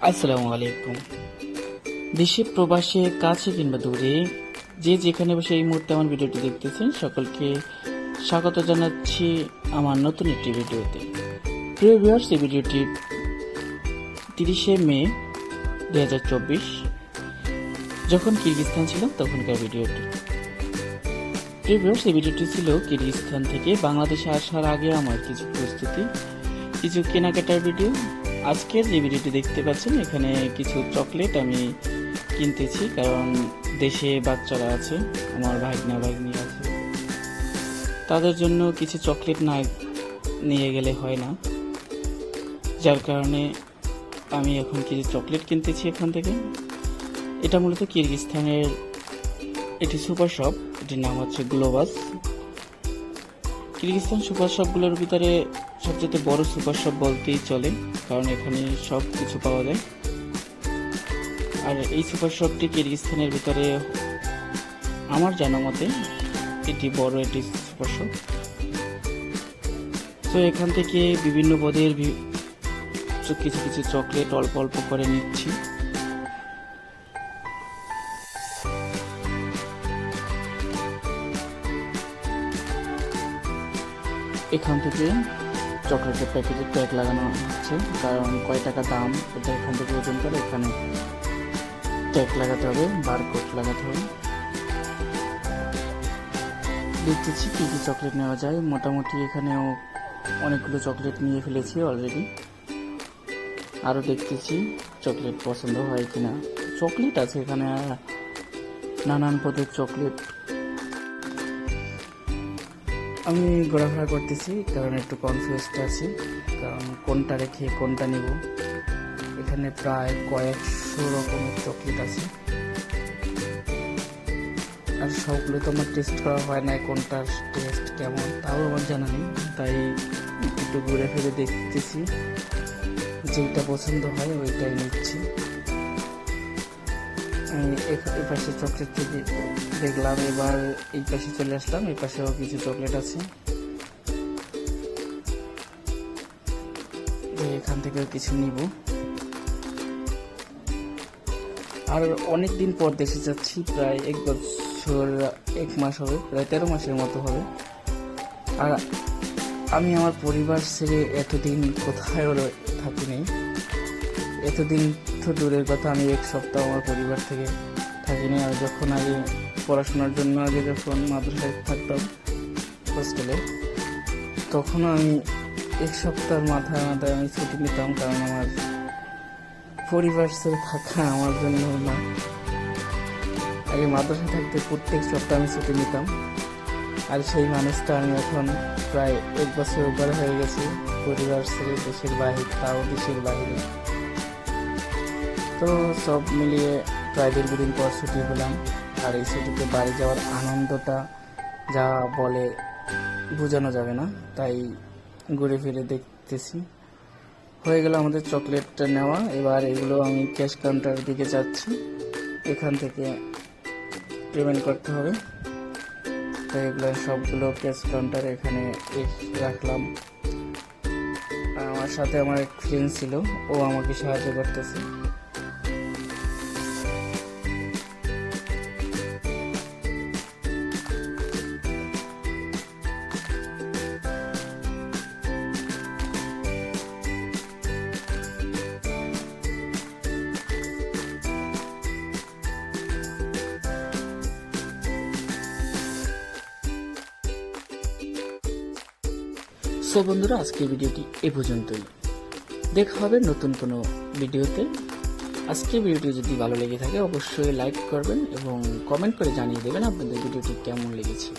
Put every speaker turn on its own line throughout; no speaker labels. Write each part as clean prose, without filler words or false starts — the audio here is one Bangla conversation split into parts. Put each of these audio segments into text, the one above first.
আসসালামু আলাইকুম। দেশে প্রবাসে কাছে কিংবা দূরে যে যেখানে বসে এই মুহূর্তে আমার ভিডিওটি দেখতেছেন সকলকে স্বাগত জানাচ্ছি আমার নতুন একটি ভিডিওতে। প্রিয় ভিউয়ার্স, এই ভিডিওটি 30শে মে 2024 যখন কিরগিজস্তান ছিলাম তখনকার ভিডিওটি। প্রিয় ভিউয়ার্স, এই ভিডিওটি ছিল কিরগিজস্তান থেকে বাংলাদেশে আসার আগে আমার কিছু প্রস্তুতি, কিছু কেনাকাটার ভিডিও। আজকের যে ভিডিওটি দেখতে পাচ্ছেন এখানে কিছু চকলেট আমি কিনতেছি, কারণ দেশে বাচ্চারা আছে, আমার ভাগ্না ভাগ্নি আছে, তাদের জন্য কিছু চকলেট না নিয়ে গেলে হয় না, যার কারণে আমি এখন কিছু চকলেট কিনতেছি এখান থেকে। এটা মূলত কিরগিজস্তানের এটি সুপার শপ, এটির নাম হচ্ছে গ্লোবাস। কিরগিজস্তান সুপার শপগুলোর ভিতরে সবচেয়ে বড় সুপার শপ বলতেই চলে, কারণ এখানে সব কিছু পাওয়া যায়। আর এই সুপার শপটি কিরগিজস্তানের ভিতরে আমার জানা মতে এটি বড় একটি সুপার শপ। তো এখান থেকে বিভিন্ন পদের কিছু কিছু চকলেট অল্প অল্প করে নিচ্ছি। এখান থেকে চকলেটের প্যাকেটে ট্যাগ লাগানো হচ্ছে, কারণ কয় টাকা দাম এটা এখান থেকে ওজন করে এখানে ট্যাগ লাগাতে হবে, বারকোড লাগাতে হবে। দেখতেছি কী কী চকলেট নেওয়া যায়। মোটামুটি এখানেও অনেকগুলো চকলেট নিয়ে ফেলেছি অলরেডি, আরও দেখতেছি চকলেট পছন্দ হয় কিনা। চকলেট আছে এখানে নানান পদের চকলেট। আমি ঘোরাফেরা করতেছি কারণ একটু কনফিউজড আছি, কারণ কোনটা রেখে কোনটা নেব। এখানে প্রায় কয়েকশো রকমের চকলেট আছে, আর সবগুলো তো আমার টেস্ট করা হয় না, কোনটার টেস্ট কেমন তাও আমার জানা নেই। তাই একটু ঘুরে ফিরে দেখতেছি, যেটা পছন্দ হয় ওইটাই নিচ্ছি। আমি এই পাশে চকলেট থেকে দেখলাম, এবার এই পাশে চলে আসলাম, এই পাশেও কিছু চকলেট আছে, এখান থেকেও কিছু নিব। আর অনেক দিন পর দেশে যাচ্ছি, প্রায় 1 বছর 1 মাস হবে, প্রায় 13 মাসের মতো হবে। আর আমি আমার পরিবার ছেড়ে এতদিন কোথায় থাকিনি। এতদিন তো দূরের কথা, আমি 1 সপ্তাহ আমার পরিবার থেকে থাকিনি। আর যখন আগে পড়াশোনার জন্য যখন মাদ্রাসায় থাকতাম হোস্টেলে, তখনও আমি 1 সপ্তাহের মাথায় আমি ছুটি নিতাম, কারণ আমার পরিবার ছেড়ে থাকা আমার জন্য না। আগে মাদ্রাসায় থাকতে প্রত্যেক সপ্তাহে আমি ছুটি নিতাম, আর সেই মানুষটা আমি এখন প্রায় 1 বছর উপরে হয়ে গেছি পরিবার ছেড়ে দেশের বাইরে, তাও দেশের বাইরে। তো সব মিলিয়ে প্রায় দীর্ঘদিন পর ছুটি পেলাম, আর এই ছুটিতে বাড়ি যাওয়ার আনন্দটা যা বলে বোঝানো যাবে না। তাই ঘুরে ফিরে দেখতেছি। হয়ে গেল আমাদের চকলেটটা নেওয়া, এবার এগুলো আমি ক্যাশ কাউন্টারের দিকে যাচ্ছি, এখান থেকে পেমেন্ট করতে হবে। তো এগুলো সবগুলো ক্যাশ কাউন্টার এখানে রাখলাম। আমার সাথে আমার এক ফ্রেন্ড ছিল, ও আমাকে সাহায্য করতেছে। সো বন্ধুরা, আজকের ভিডিওটি এ পর্যন্তই। দেখা হবে নতুন কোনো ভিডিওতে। আজকের ভিডিওটি যদি ভালো লেগে থাকে অবশ্যই লাইক করবেন এবং কমেন্ট করে জানিয়ে দেবেন আপনাদের ভিডিওটি কেমন লেগেছে।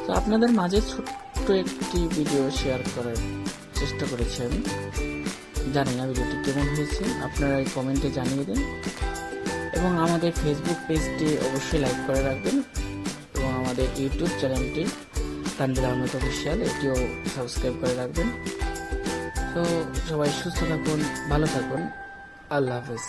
তো আপনাদের মাঝে ছোট্ট একটি ভিডিও শেয়ার করার চেষ্টা করেছি আমি, জানি না ভিডিওটি কেমন হয়েছে, আপনারা এই কমেন্টে জানিয়ে দেন। এবং আমাদের ফেসবুক পেজটি অবশ্যই লাইক করে রাখবেন, এবং আমাদের ইউটিউব চ্যানেলটি তানভীর আহমেদ অফিসিয়াল, এটিও সাবস্ক্রাইব করে রাখবেন। তো সবাই সুস্থ থাকুন, ভালো থাকুন, আল্লাহ হাফেজ।